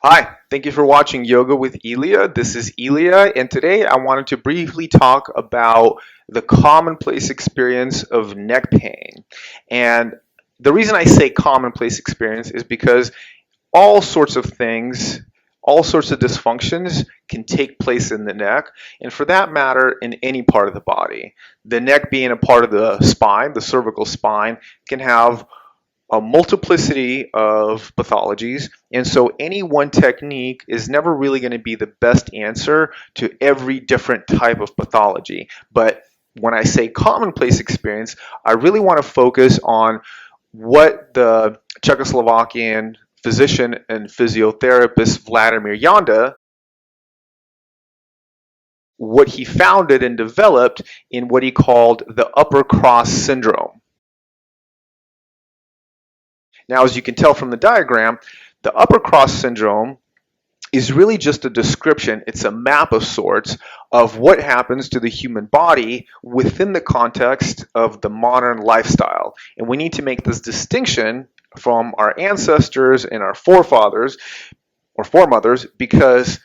Hi, thank you for watching Yoga with Elia. This is Elia, and today I wanted to briefly talk about the commonplace experience of neck pain. And the reason I say commonplace experience is because all sorts of things, all sorts of dysfunctions can take place in the neck, and for that matter, in any part of the body. The neck being a part of the spine, the cervical spine, can have a multiplicity of pathologies, and so any one technique is never really going to be the best answer to every different type of pathology. But when I say commonplace experience, I really want to focus on what the Czechoslovakian physician and physiotherapist Vladimir Janda, what he founded and developed in what he called the upper cross syndrome. Now, as you can tell from the diagram, the upper cross syndrome is really just a description, it's a map of sorts of what happens to the human body within the context of the modern lifestyle. And we need to make this distinction from our ancestors and our forefathers or foremothers because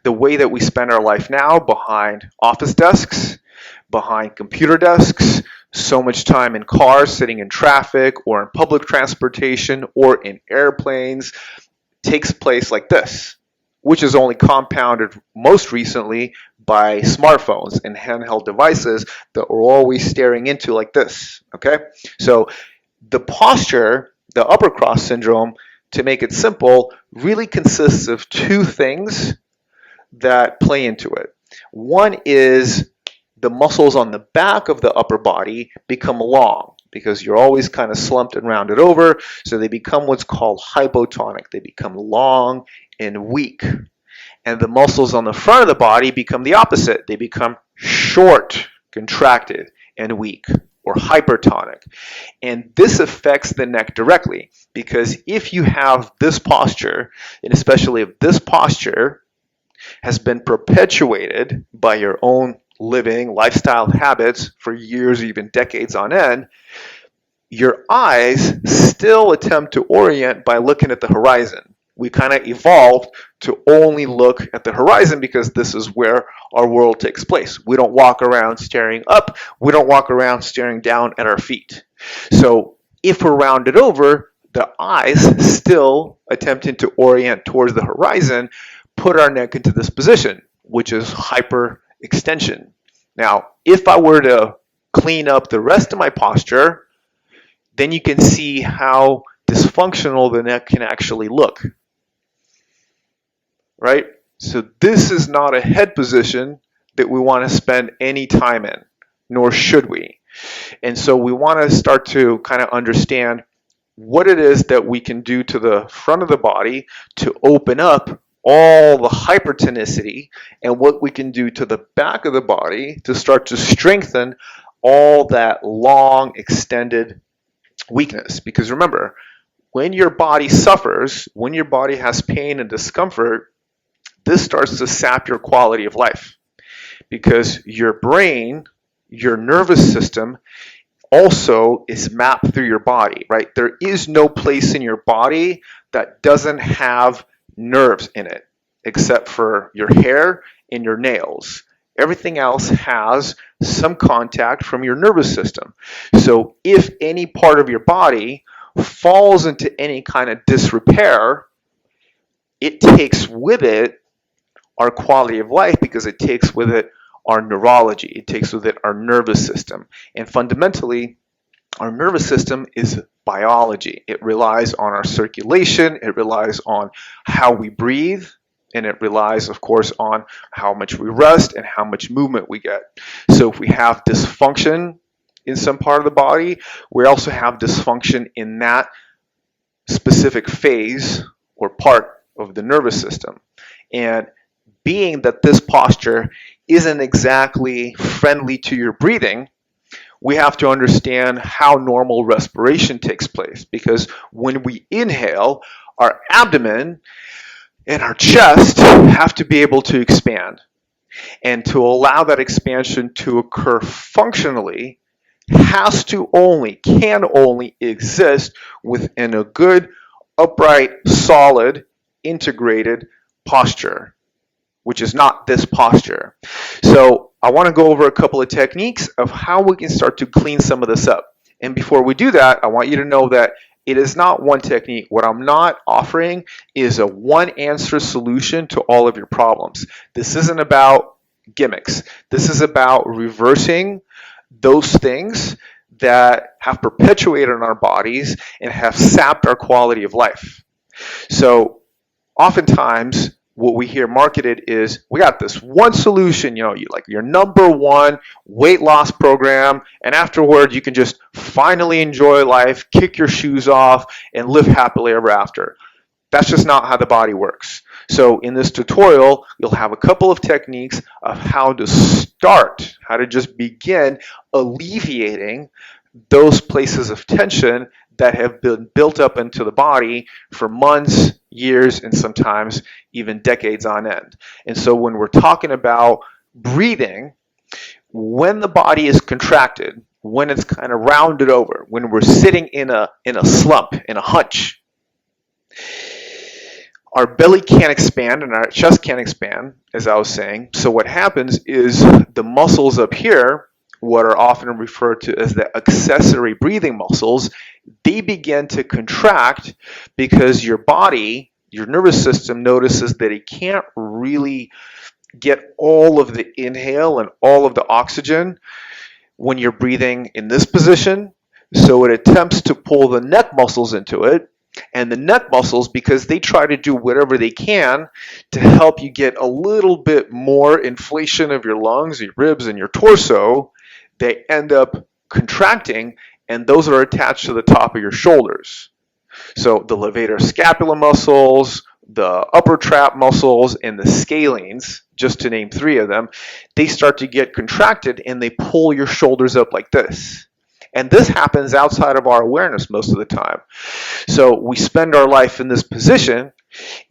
the way that we spend our life now behind office desks, behind computer desks, so much time in cars, sitting in traffic, or in public transportation, or in airplanes, takes place like this, which is only compounded most recently by smartphones and handheld devices that we're always staring into like this. Okay? So the posture, the upper cross syndrome, to make it simple, really consists of two things that play into it. One is the muscles on the back of the upper body become long because you're always kind of slumped and rounded over, so they become what's called hypotonic. They become long and weak. And the muscles on the front of the body become the opposite. They become short, contracted, and weak, or hypertonic. And this affects the neck directly because if you have this posture, and especially if this posture has been perpetuated by your own living lifestyle habits for years, even decades on end, your eyes still attempt to orient by looking at the horizon. We kind of evolved to only look at the horizon because this is where our world takes place. We don't walk around staring up. We don't walk around staring down at our feet. So if we're rounded over, the eyes still attempting to orient towards the horizon put our neck into this position, which is hyperextension. Now, if I were to clean up the rest of my posture, then you can see how dysfunctional the neck can actually look, right? So this is not a head position that we want to spend any time in, nor should we. And so we want to start to kind of understand what it is that we can do to the front of the body to open up all the hypertonicity and what we can do to the back of the body to start to strengthen all that long extended weakness. Because remember, when your body suffers, when your body has pain and discomfort, this starts to sap your quality of life because your brain, your nervous system also is mapped through your body, right? There is no place in your body that doesn't have nerves in it, except for your hair and your nails. Everything else has some contact from your nervous system. So if any part of your body falls into any kind of disrepair, it takes with it our quality of life because it takes with it our neurology, it takes with it our nervous system. And fundamentally, our nervous system is biology. It relies on our circulation, it relies on how we breathe, and it relies, of course, on how much we rest and how much movement we get. So if we have dysfunction in some part of the body, we also have dysfunction in that specific phase or part of the nervous system. And being that this posture isn't exactly friendly to your breathing, we have to understand how normal respiration takes place. Because when we inhale, our abdomen and our chest have to be able to expand. And to allow that expansion to occur functionally can only exist within a good, upright, solid integrated posture, which is not this posture. So I want to go over a couple of techniques of how we can start to clean some of this up. And before we do that, I want you to know that it is not one technique. What I'm not offering is a one answer solution to all of your problems. This isn't about gimmicks. This is about reversing those things that have perpetuated in our bodies and have sapped our quality of life. So oftentimes what we hear marketed is, we got this one solution, you like your number one weight loss program, and afterward you can just finally enjoy life, kick your shoes off, and live happily ever after. That's just not how the body works. So in this tutorial, you'll have a couple of techniques of how to start, how to just begin alleviating those places of tension that have been built up into the body for months, years, and sometimes even decades on end. And so when we're talking about breathing, when the body is contracted, when it's kind of rounded over, when we're sitting in a slump, in a hunch, our belly can't expand and our chest can't expand, as I was saying. So what happens is the muscles up here, what are often referred to as the accessory breathing muscles, they begin to contract because your body, your nervous system notices that it can't really get all of the inhale and all of the oxygen when you're breathing in this position. So it attempts to pull the neck muscles into it. And the neck muscles, because they try to do whatever they can to help you get a little bit more inflation of your lungs, your ribs, and your torso, they end up contracting, and those are attached to the top of your shoulders. So the levator scapula muscles, the upper trap muscles, and the scalenes, just to name three of them, they start to get contracted and they pull your shoulders up like this. And this happens outside of our awareness most of the time. So we spend our life in this position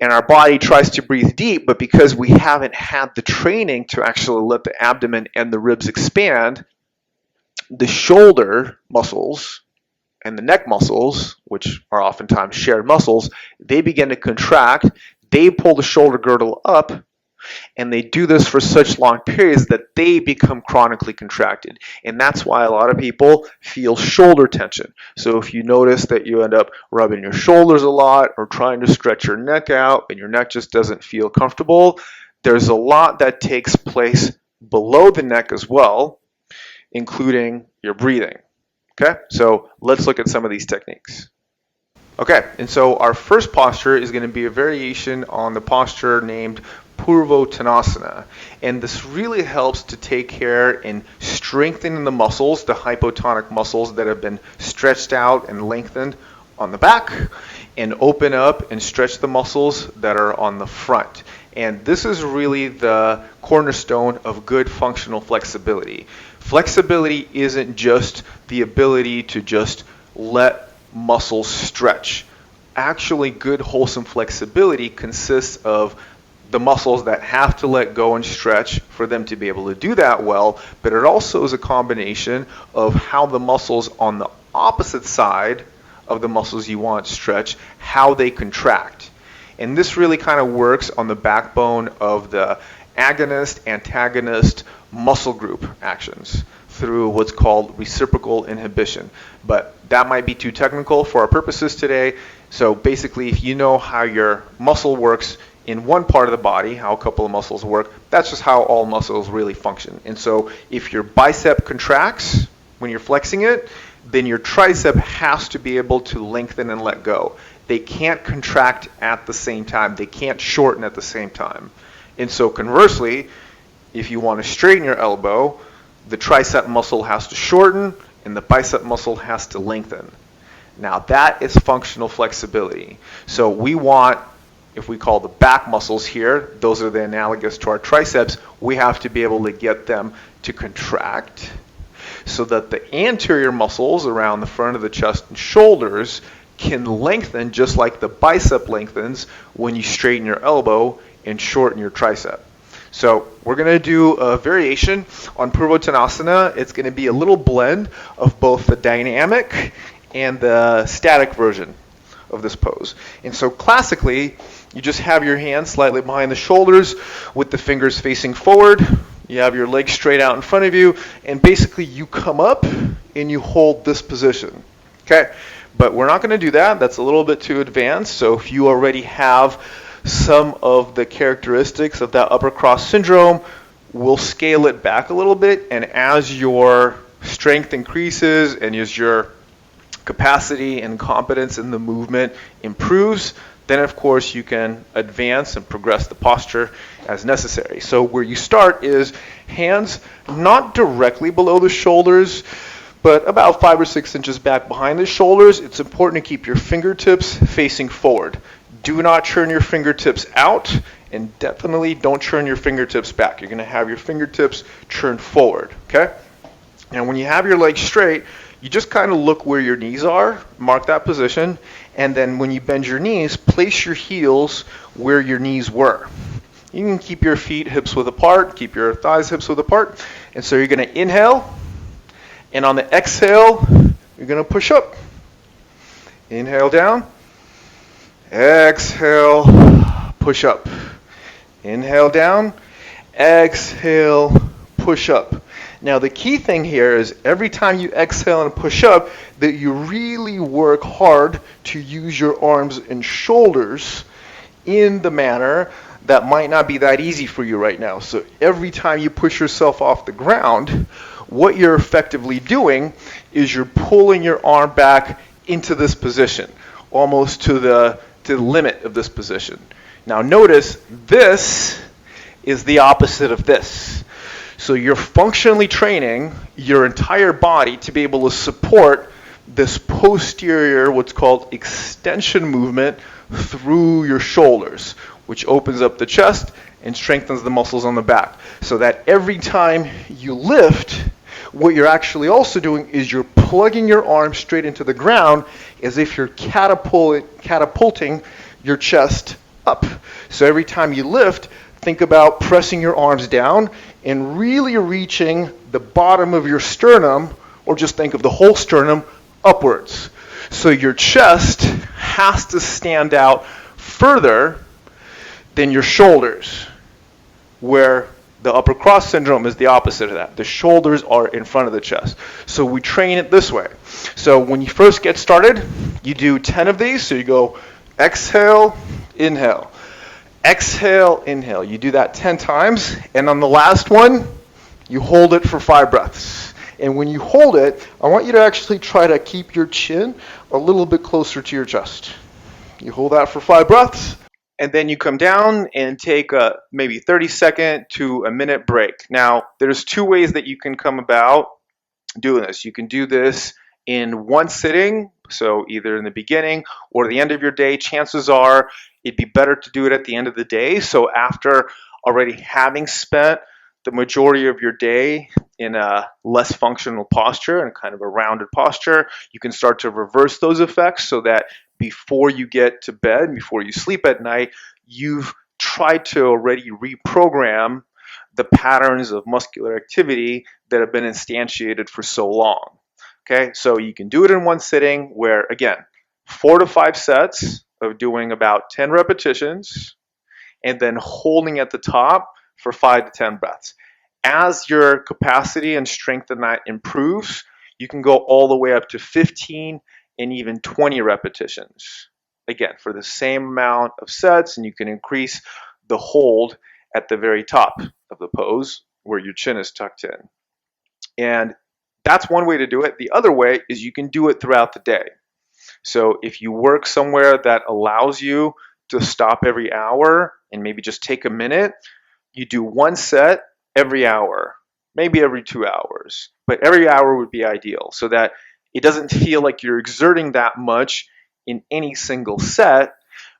and our body tries to breathe deep, but because we haven't had the training to actually let the abdomen and the ribs expand, the shoulder muscles and the neck muscles, which are oftentimes shared muscles, they begin to contract, they pull the shoulder girdle up, and they do this for such long periods that they become chronically contracted. And that's why a lot of people feel shoulder tension. So if you notice that you end up rubbing your shoulders a lot or trying to stretch your neck out and your neck just doesn't feel comfortable, there's a lot that takes place below the neck as well, including your breathing. Okay, so let's look at some of these techniques. Okay, and so our first posture is going to be a variation on the posture named Purvottanasana. And this really helps to take care in strengthening the muscles, the hypotonic muscles that have been stretched out and lengthened on the back, and open up and stretch the muscles that are on the front. And this is really the cornerstone of good functional flexibility. Flexibility isn't just the ability to just let muscles stretch. Actually, good wholesome flexibility consists of the muscles that have to let go and stretch for them to be able to do that well, but it also is a combination of how the muscles on the opposite side of the muscles you want stretch, how they contract. And this really kind of works on the backbone of the agonist-antagonist muscle group actions through what's called reciprocal inhibition. But that might be too technical for our purposes today. So basically, if you know how your muscle works in one part of the body, how a couple of muscles work, that's just how all muscles really function. And so if your bicep contracts when you're flexing it, then your tricep has to be able to lengthen and let go. They can't contract at the same time. They can't shorten at the same time. And so conversely, if you want to straighten your elbow, the tricep muscle has to shorten and the bicep muscle has to lengthen. Now that is functional flexibility. So we want, if we call the back muscles here, those are the analogous to our triceps, we have to be able to get them to contract so that the anterior muscles around the front of the chest and shoulders can lengthen just like the bicep lengthens when you straighten your elbow and shorten your tricep. So we're going to do a variation on Purvottanasana. It's going to be a little blend of both the dynamic and the static version of this pose. And so classically, you just have your hands slightly behind the shoulders with the fingers facing forward. You have your legs straight out in front of you, and basically you come up and you hold this position. Okay? But we're not going to do that. That's a little bit too advanced. So if you already have some of the characteristics of that upper cross syndrome, we'll scale it back a little bit. And as your strength increases and as your capacity and competence in the movement improves, then of course you can advance and progress the posture as necessary. So where you start is hands not directly below the shoulders, but about 5 or 6 inches back behind the shoulders. It's important to keep your fingertips facing forward. Do not turn your fingertips out, and definitely don't turn your fingertips back. You're going to have your fingertips turned forward, okay? And when you have your legs straight, you just kind of look where your knees are, mark that position, and then when you bend your knees, place your heels where your knees were. You can keep your feet hips width apart, keep your thighs hips width apart, and so you're going to inhale, and on the exhale, you're going to push up. Inhale down, exhale, push up. Inhale down, exhale, push up. Now the key thing here is every time you exhale and push up, that you really work hard to use your arms and shoulders in the manner that might not be that easy for you right now. So every time you push yourself off the ground, what you're effectively doing is you're pulling your arm back into this position, almost to the limit of this position. Now notice this is the opposite of this. So you're functionally training your entire body to be able to support this posterior, what's called extension movement through your shoulders, which opens up the chest and strengthens the muscles on the back. So that every time you lift, what you're actually also doing is you're plugging your arm straight into the ground as if you're catapulting your chest up. So every time you lift, think about pressing your arms down and really reaching the bottom of your sternum, or just think of the whole sternum, upwards. So your chest has to stand out further than your shoulders, where the upper cross syndrome is the opposite of that. The shoulders are in front of the chest. So we train it this way. So when you first get started, you do 10 of these. So you go exhale, inhale. Exhale, inhale. You do that 10 times. And on the last one, you hold it for 5 breaths. And when you hold it, I want you to actually try to keep your chin a little bit closer to your chest. You hold that for 5 breaths. And then you come down and take a maybe 30-second to a minute break. Now, there's 2 ways that you can come about doing this. You can do this in one sitting, so either in the beginning or the end of your day. Chances are it'd be better to do it at the end of the day. So after already having spent the majority of your day in a less functional posture and kind of a rounded posture, you can start to reverse those effects so that before you get to bed, before you sleep at night, you've tried to already reprogram the patterns of muscular activity that have been instantiated for so long. Okay, so you can do it in one sitting where, again, 4 to 5 sets of doing about 10 repetitions and then holding at the top for 5 to 10 breaths. As your capacity and strength in that improves, you can go all the way up to 15 and even 20 repetitions. Again, for the same amount of sets, and you can increase the hold at the very top of the pose where your chin is tucked in. And that's one way to do it. The other way is you can do it throughout the day. So if you work somewhere that allows you to stop every hour and maybe just take a minute, you do 1 set every hour, maybe every 2 hours, but every hour would be ideal so that it doesn't feel like you're exerting that much in any single set,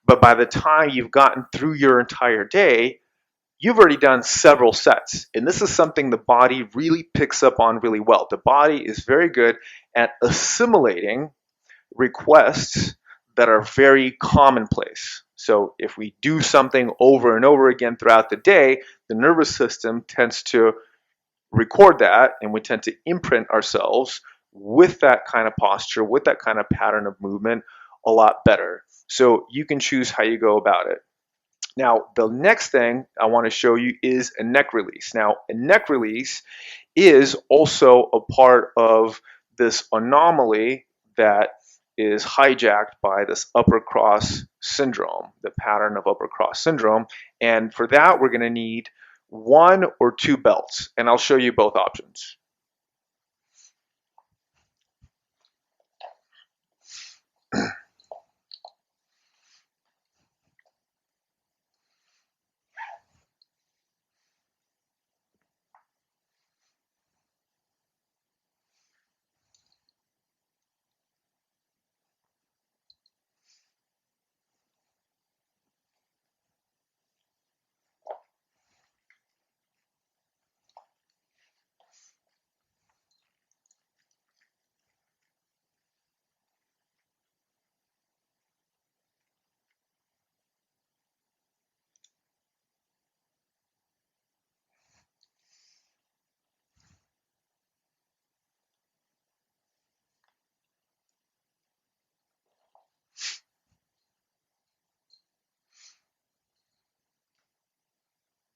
but by the time you've gotten through your entire day, you've already done several sets. And this is something the body really picks up on really well. The body is very good at assimilating requests that are very commonplace. So if we do something over and over again throughout the day, the nervous system tends to record that, and we tend to imprint ourselves with that kind of posture, with that kind of pattern of movement a lot better. So you can choose how you go about it. Now, the next thing I want to show you is a neck release. Now, a neck release is also a part of this anomaly that is hijacked by this upper cross syndrome, the pattern of upper cross syndrome. And for that, we're going to need 1 or 2 belts, and I'll show you both options.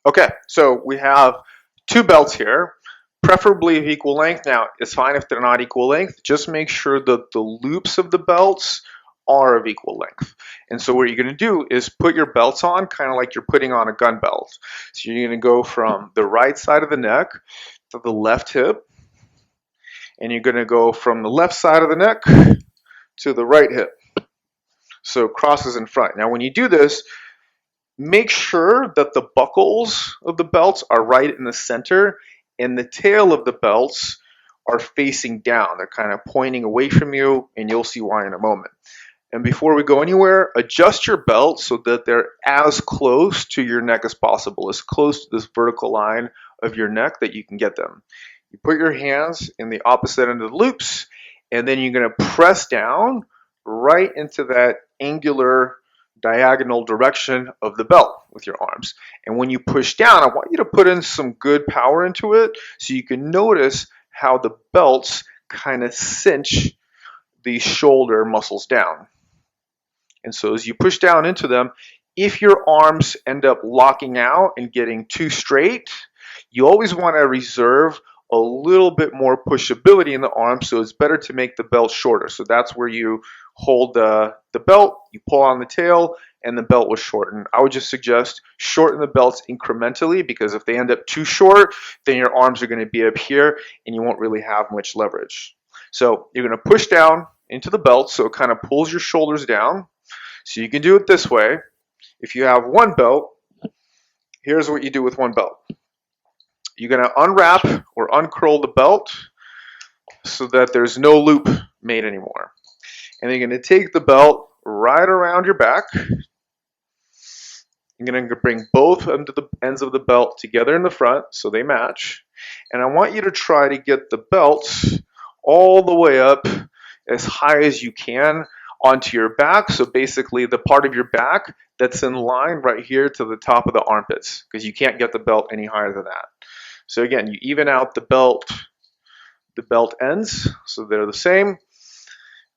Okay, so we have 2 belts here, preferably of equal length. Now, it's fine if they're not equal length. Just make sure that the loops of the belts are of equal length. And so what you're going to do is put your belts on kind of like you're putting on a gun belt. So you're going to go from the right side of the neck to the left hip, and you're going to go from the left side of the neck to the right hip. So crosses in front. Now, when you do this, make sure that the buckles of the belts are right in the center and the tail of the belts are facing down. They're kind of pointing away from you, and you'll see why in a moment. And before we go anywhere, adjust your belt so that they're as close to your neck as possible, as close to this vertical line of your neck that you can get them. You put your hands in the opposite end of the loops, and then you're going to press down right into that angular diagonal direction of the belt with your arms. And when you push down, I want you to put in some good power into it so you can notice how the belts kind of cinch the shoulder muscles down. And so as you push down into them, if your arms end up locking out and getting too straight, you always want to reserve a little bit more pushability in the arm, so it's better to make the belt shorter. So that's where you hold the belt, you pull on the tail, and the belt will shorten. I would just suggest shorten the belts incrementally, because if they end up too short, then your arms are going to be up here and you won't really have much leverage. So you're going to push down into the belt so it kind of pulls your shoulders down. So you can do it this way. If you have 1 belt, here's what you do with 1 belt. You're going to unwrap or uncurl the belt so that there's no loop made anymore. And then you're going to take the belt right around your back. You're going to bring both ends of the belt together in the front so they match. And I want you to try to get the belts all the way up as high as you can onto your back. So basically the part of your back that's in line right here to the top of the armpits, because you can't get the belt any higher than that. So again, you even out the belt ends so they're the same.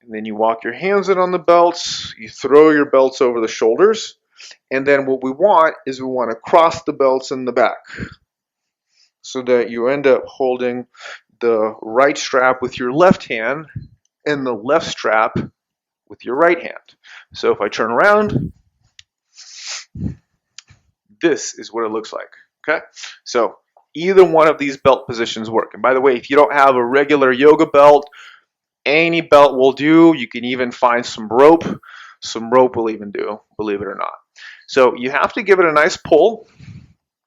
And then you walk your hands in on the belts, you throw your belts over the shoulders, and then what we want is we want to cross the belts in the back so that you end up holding the right strap with your left hand and the left strap with your right hand. So if I turn around, this is what it looks like. Okay, so either one of these belt positions work. And by the way, if you don't have a regular yoga belt, any belt will do. You can even find some rope. Some rope will even do, believe it or not. So you have to give it a nice pull.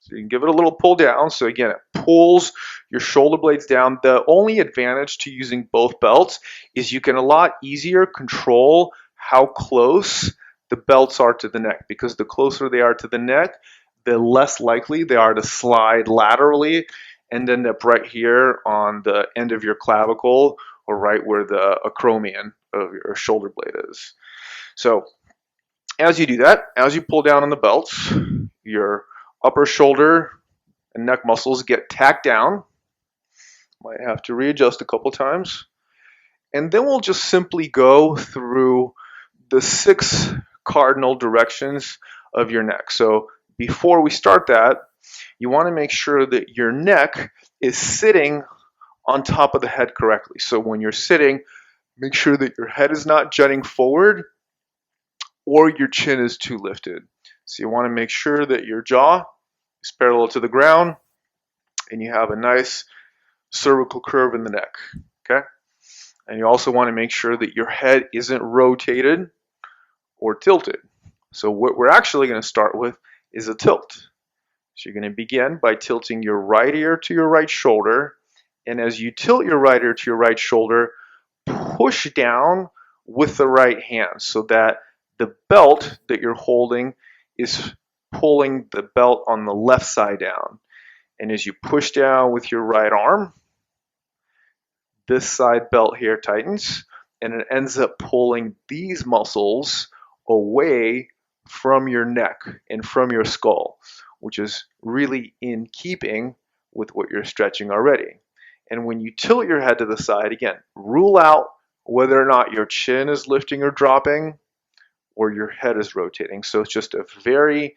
So you can give it a little pull down. So again, it pulls your shoulder blades down. The only advantage to using both belts is you can a lot easier control how close the belts are to the neck, because the closer they are to the neck, the less likely they are to slide laterally and end up right here on the end of your clavicle or right where the acromion of your shoulder blade is. So as you do that, as you pull down on the belts, your upper shoulder and neck muscles get tacked down. Might have to readjust a couple times. And then we'll just simply go through the 6 cardinal directions of your neck. So before we start that, you want to make sure that your neck is sitting on top of the head correctly. So when you're sitting, make sure that your head is not jutting forward or your chin is too lifted. So you want to make sure that your jaw is parallel to the ground and you have a nice cervical curve in the neck. Okay? And you also want to make sure that your head isn't rotated or tilted. So what we're actually going to start with is a tilt. So you're going to begin by tilting your right ear to your right shoulder. And as you tilt your right ear to your right shoulder, push down with the right hand so that the belt that you're holding is pulling the belt on the left side down. And as you push down with your right arm, this side belt here tightens and it ends up pulling these muscles away from your neck and from your skull, which is really in keeping with what you're stretching already. And when you tilt your head to the side, again, rule out whether or not your chin is lifting or dropping or your head is rotating. So it's just a very,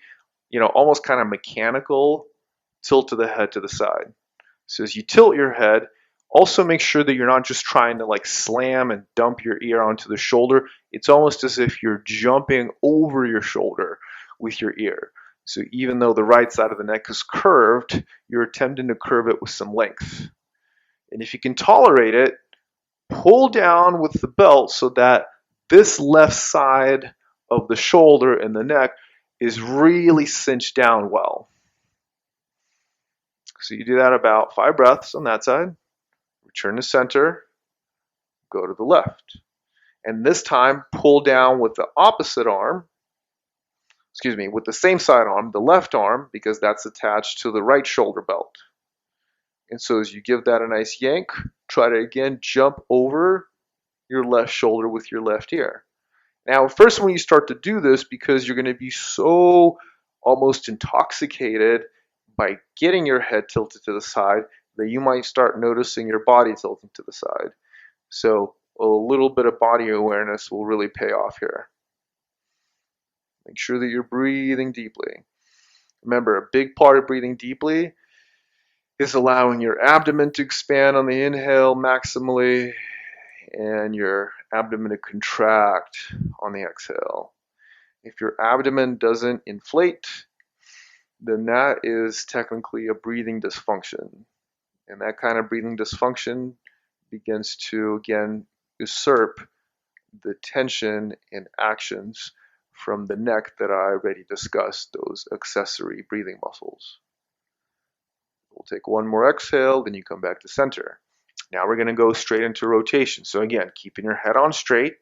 almost kind of mechanical tilt to the head to the side. So as you tilt your head, also make sure that you're not just trying to like slam and dump your ear onto the shoulder. It's almost as if you're jumping over your shoulder with your ear. So even though the right side of the neck is curved, you're attempting to curve it with some length. And if you can tolerate it, pull down with the belt so that this left side of the shoulder and the neck is really cinched down well. So you do that about 5 breaths on that side. Return to center, go to the left. And this time, pull down with the opposite arm, with the same side arm, the left arm, because that's attached to the right shoulder belt. And so as you give that a nice yank, try to again jump over your left shoulder with your left ear. Now, first when you start to do this, because you're going to be so almost intoxicated by getting your head tilted to the side, that you might start noticing your body tilting to the side. So a little bit of body awareness will really pay off here. Make sure that you're breathing deeply. Remember, a big part of breathing deeply is allowing your abdomen to expand on the inhale maximally and your abdomen to contract on the exhale. If your abdomen doesn't inflate, then that is technically a breathing dysfunction. And that kind of breathing dysfunction begins to, again, usurp the tension and actions from the neck that I already discussed, those accessory breathing muscles. We'll take one more exhale, then you come back to center. Now we're going to go straight into rotation. So again, keeping your head on straight,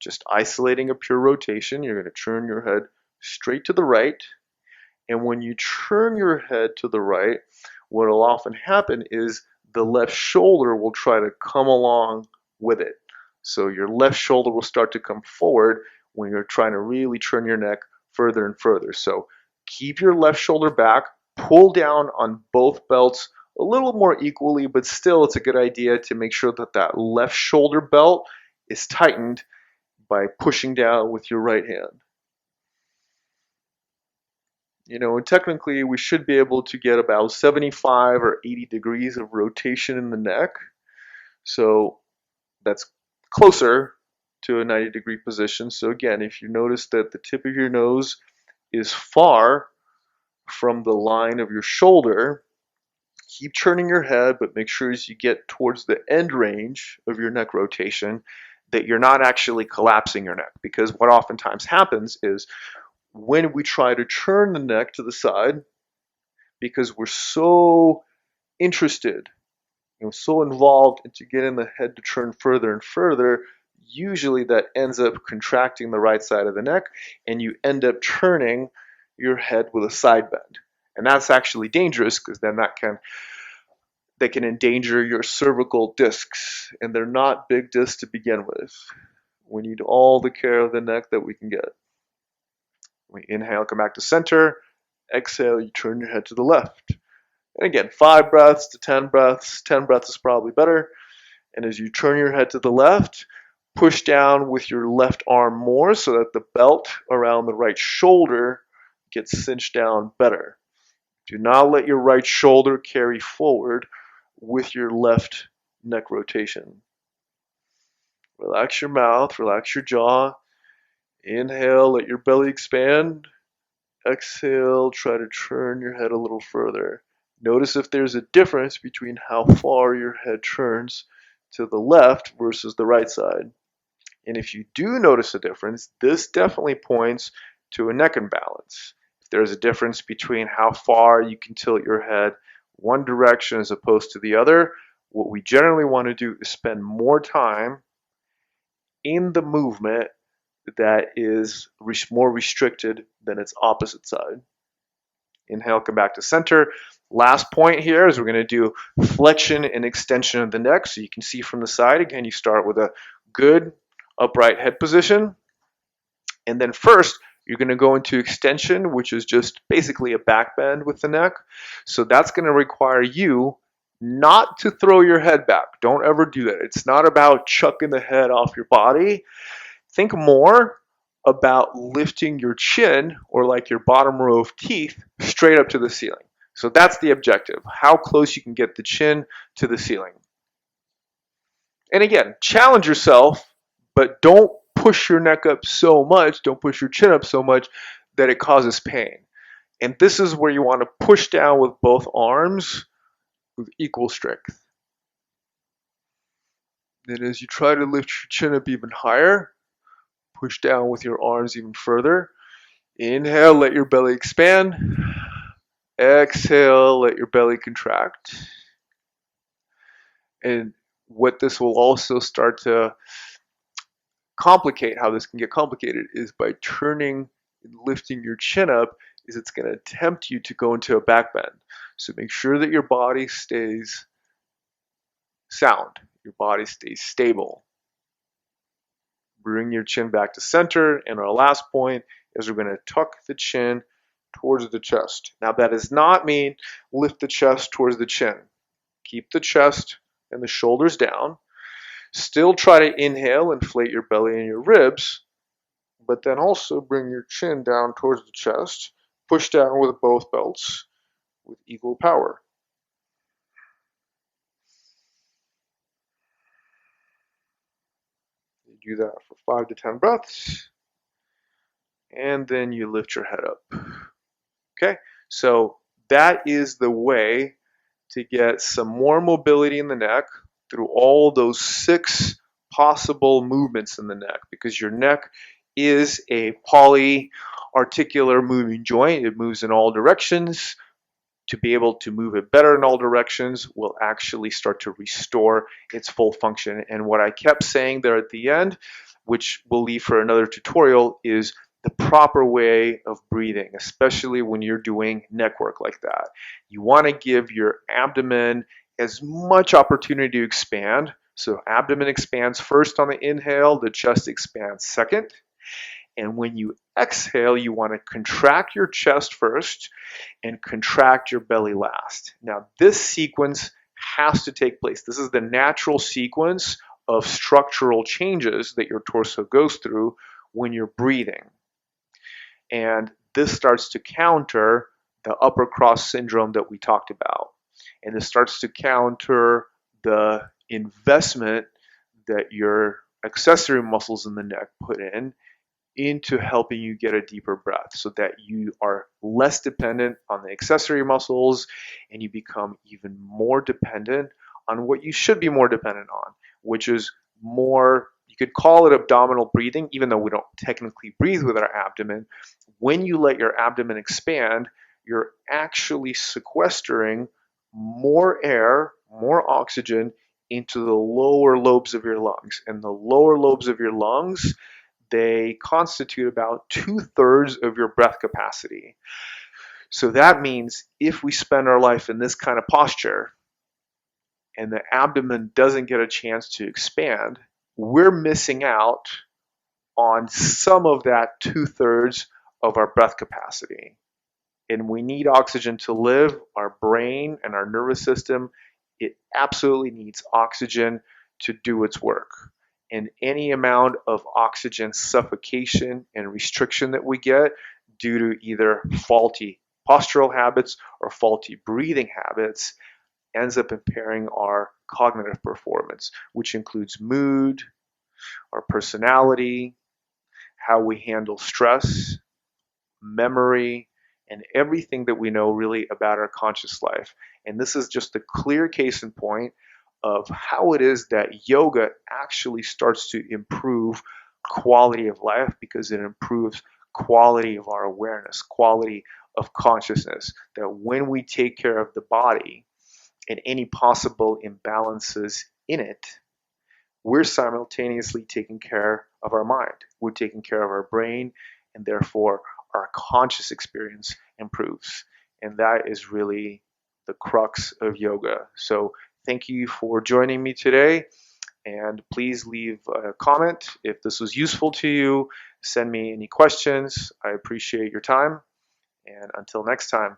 just isolating a pure rotation. You're going to turn your head straight to the right. And when you turn your head to the right, what will often happen is the left shoulder will try to come along with it. So your left shoulder will start to come forward when you're trying to really turn your neck further and further. So keep your left shoulder back, pull down on both belts a little more equally, but still it's a good idea to make sure that that left shoulder belt is tightened by pushing down with your right hand. And technically we should be able to get about 75 or 80 degrees of rotation in the neck. So that's closer to a 90-degree position. So again, if you notice that the tip of your nose is far from the line of your shoulder, keep turning your head, but make sure as you get towards the end range of your neck rotation that you're not actually collapsing your neck. Because what oftentimes happens is when we try to turn the neck to the side, because we're so interested, so involved into getting the head to turn further and further, usually that ends up contracting the right side of the neck, and you end up turning your head with a side bend. And that's actually dangerous because then that can endanger your cervical discs, and they're not big discs to begin with. We need all the care of the neck that we can get. We inhale, come back to center. Exhale, you turn your head to the left. And again, 5 breaths to 10 breaths. 10 breaths is probably better. And as you turn your head to the left, Push down with your left arm more so that the belt around the right shoulder gets cinched down better. Do not let your right shoulder carry forward with your left neck rotation. Relax your mouth, relax your jaw. Inhale, let your belly expand. Exhale, try to turn your head a little further. Notice if there's a difference between how far your head turns to the left versus the right side. And if you do notice a difference, this definitely points to a neck imbalance. If there's a difference between how far you can tilt your head one direction as opposed to the other, what we generally want to do is spend more time in the movement that is more restricted than its opposite side. Inhale, come back to center. Last point here is we're going to do flexion and extension of the neck. So you can see from the side, again, you start with a good upright head position. And then first, you're going to go into extension, which is just basically a back bend with the neck. So that's going to require you not to throw your head back. Don't ever do that. It's not about chucking the head off your body. Think more about lifting your chin, or like your bottom row of teeth, straight up to the ceiling. So that's the objective, how close you can get the chin to the ceiling. And again, challenge yourself, but don't push your neck up so much, don't push your chin up so much that it causes pain. And this is where you want to push down with both arms with equal strength. Then as you try to lift your chin up even higher, push down with your arms even further. Inhale, let your belly expand. Exhale, let your belly contract. And what this will also start to complicate, how this can get complicated, is by turning and lifting your chin up, is it's going to tempt you to go into a back bend. So make sure that your body stays sound, your body stays stable. Bring your chin back to center, and our last point is we're going to tuck the chin towards the chest. Now that does not mean lift the chest towards the chin. Keep the chest and the shoulders down. Still try to inhale, inflate your belly and your ribs, but then also bring your chin down towards the chest. Push down with both belts with equal power. You do that for 5 to 10 breaths, and then you lift your head up. Okay, so that is the way to get some more mobility in the neck through all those 6 possible movements in the neck, because your neck is a polyarticular moving joint. It moves in all directions. To be able to move it better in all directions will actually start to restore its full function. And what I kept saying there at the end, which we'll leave for another tutorial, is the proper way of breathing, especially when you're doing neck work like that. You want to give your abdomen as much opportunity to expand. So abdomen expands first on the inhale, the chest expands second. And when you exhale, you want to contract your chest first and contract your belly last. Now, this sequence has to take place. This is the natural sequence of structural changes that your torso goes through when you're breathing. And this starts to counter the upper cross syndrome that we talked about. And this starts to counter the investment that your accessory muscles in the neck put in into helping you get a deeper breath, so that you are less dependent on the accessory muscles and you become even more dependent on what you should be more dependent on, which is more, you could call it abdominal breathing, even though we don't technically breathe with our abdomen. When you let your abdomen expand, you're actually sequestering more air, more oxygen into the lower lobes of your lungs. And the lower lobes of your lungs, they constitute about 2/3 of your breath capacity. So that means if we spend our life in this kind of posture and the abdomen doesn't get a chance to expand, we're missing out on some of that 2/3 of our breath capacity. And we need oxygen to live. Our brain and our nervous system, it absolutely needs oxygen to do its work. And any amount of oxygen suffocation and restriction that we get due to either faulty postural habits or faulty breathing habits ends up impairing our cognitive performance, which includes mood, our personality, how we handle stress, memory, and everything that we know really about our conscious life. And this is just a clear case in point of how it is that yoga actually starts to improve quality of life because it improves quality of our awareness, quality of consciousness. That when we take care of the body and any possible imbalances in it, we're simultaneously taking care of our mind. We're taking care of our brain, and therefore our conscious experience improves. And that is really the crux of yoga. So thank you for joining me today. And please leave a comment if this was useful to you. Send me any questions. I appreciate your time. And until next time.